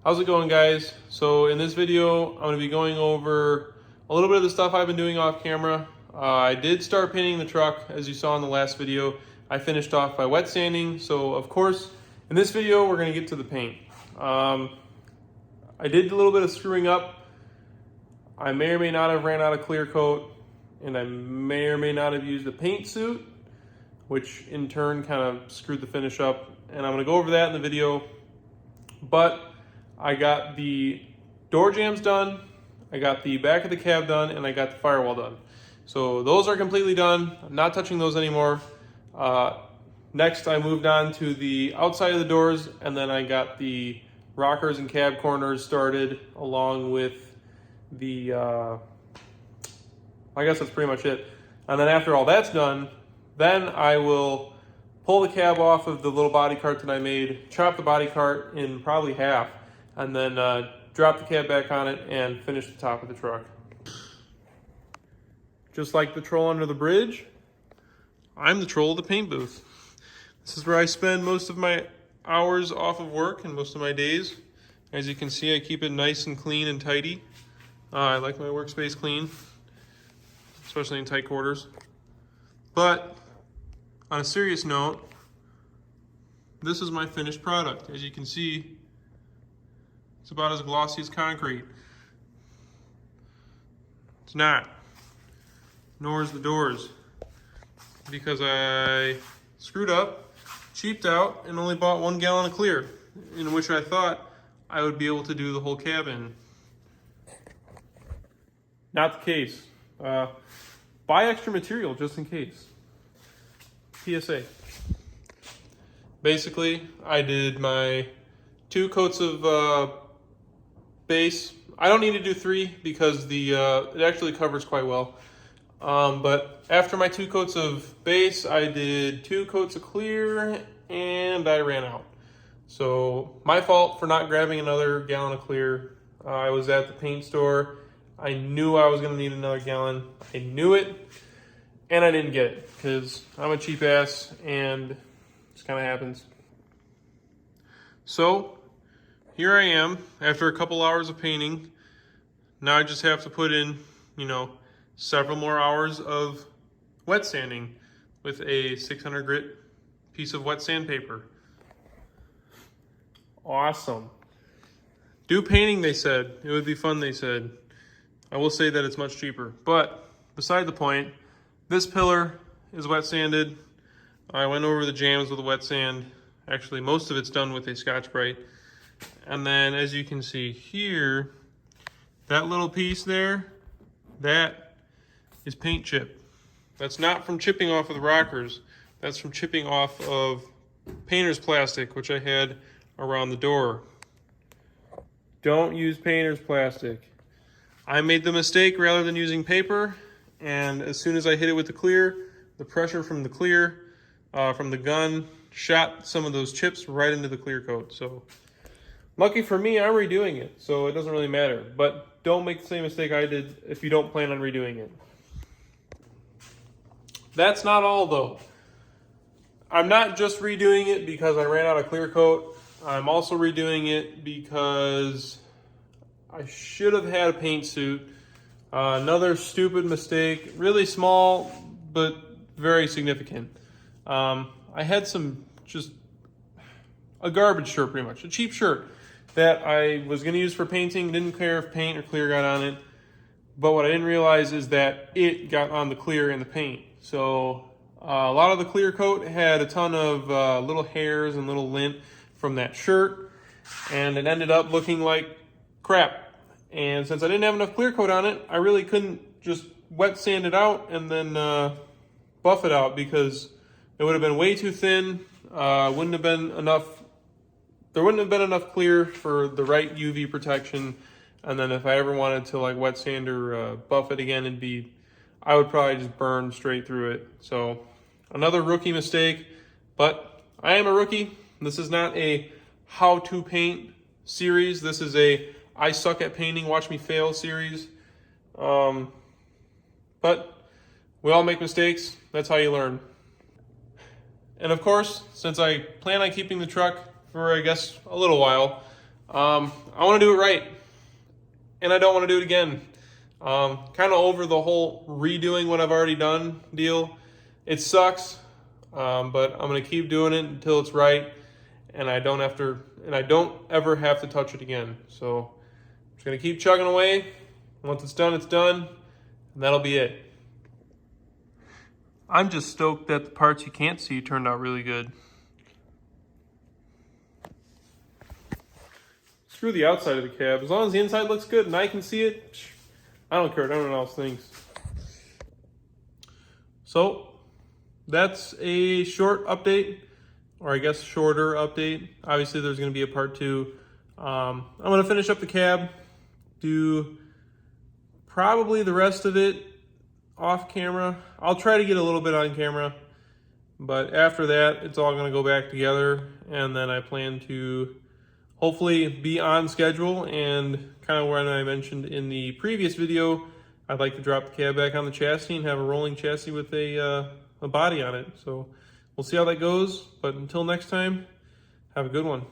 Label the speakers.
Speaker 1: How's it going, guys? So in this video, I'm going to be going over a little bit of the stuff I've been doing off camera. I did start painting the truck, as you saw in the last video. I finished off by wet sanding. So of course, in this video, we're going to get to the paint. I did a little bit of screwing up. I may or may not have ran out of clear coat, and I may or may not have used a paint suit, which in turn kind of screwed the finish up. And I'm going to go over that in the video. But I got the door jambs done, I got the back of the cab done, and I got the firewall done. So those are completely done. I'm not touching those anymore. Next, I moved on to the outside of the doors, and then I got the rockers and cab corners started, along with the, I guess that's pretty much it. And then after all that's done, then I will pull the cab off of the little body cart that I made, chop the body cart in probably half, and then drop the cab back on it and finish the top of the truck. Just like the troll under the bridge, I'm the troll of the paint booth. This is where I spend most of my hours off of work and most of my days. As you can see, I keep it nice and clean and tidy. I like my workspace clean, especially in tight quarters. But on a serious note, this is my finished product. As you can see, it's about as glossy as concrete. It's not. Nor is the doors. Because I screwed up, cheaped out, and only bought 1 gallon of clear, in which I thought I would be able to do the whole cabin. Not the case. Buy extra material just in case. PSA. Basically, I did my 2 coats of base. I don't need to do 3 because the it actually covers quite well. But after my 2 coats of base, I did 2 coats of clear, and I ran out. So my fault for not grabbing another gallon of clear. I was at the paint store. I knew I was going to need another gallon. I knew it, and I didn't get it because I'm a cheap ass, and it just kind of happens. So here I am after a couple hours of painting. Now I just have to put in, several more hours of wet sanding with a 600 grit piece of wet sandpaper. Awesome. Do painting, they said. It would be fun, they said. I will say that it's much cheaper. But beside the point, this pillar is wet sanded. I went over the jambs with a wet sand. Actually, most of it's done with a Scotch-Brite. And then, as you can see here, that little piece there, that is paint chip. That's not from chipping off of the rockers. That's from chipping off of painter's plastic, which I had around the door. Don't use painter's plastic. I made the mistake rather than using paper, and as soon as I hit it with the clear, the pressure from the clear, from the gun, shot some of those chips right into the clear coat. So lucky for me, I'm redoing it, so it doesn't really matter. But don't make the same mistake I did if you don't plan on redoing it. That's not all, though. I'm not just redoing it because I ran out of clear coat. I'm also redoing it because I should have had a paint suit. Another stupid mistake, really small, but very significant. I had just a garbage shirt, pretty much, a cheap shirt that I was going to use for painting. Didn't care if paint or clear got on it. But what I didn't realize is that it got on the clear and the paint. So a lot of the clear coat had a ton of little hairs and little lint from that shirt. And it ended up looking like crap. And since I didn't have enough clear coat on it, I really couldn't just wet sand it out and then buff it out because it would have been way too thin. Wouldn't have been enough. There wouldn't have been enough clear for the right UV protection. And then if I ever wanted to wet sand or buff it again, I would probably just burn straight through it. So another rookie mistake, but I am a rookie. This is not a how to paint series. This is a I suck at painting, watch me fail series. But we all make mistakes. That's how you learn. And of course, since I plan on keeping the truck for, I guess, a little while, I want to do it right, and I don't want to do it again. Kind of over the whole redoing what I've already done deal. It sucks, but I'm gonna keep doing it until it's right, and I don't ever have to touch it again. So I'm just gonna keep chugging away. Once it's done, and that'll be it. I'm just stoked that the parts you can't see turned out really good. Screw the outside of the cab. As long as the inside looks good and I can see it, I don't care what anyone else thinks. So that's a short update, or I guess shorter update. Obviously there's going to be a part 2. I'm going to finish up the cab, do probably the rest of it off camera. I'll try to get a little bit on camera, but after that it's all going to go back together, and then I plan to hopefully be on schedule, and kind of what I mentioned in the previous video, I'd like to drop the cab back on the chassis and have a rolling chassis with a body on it. So we'll see how that goes, but until next time, have a good one.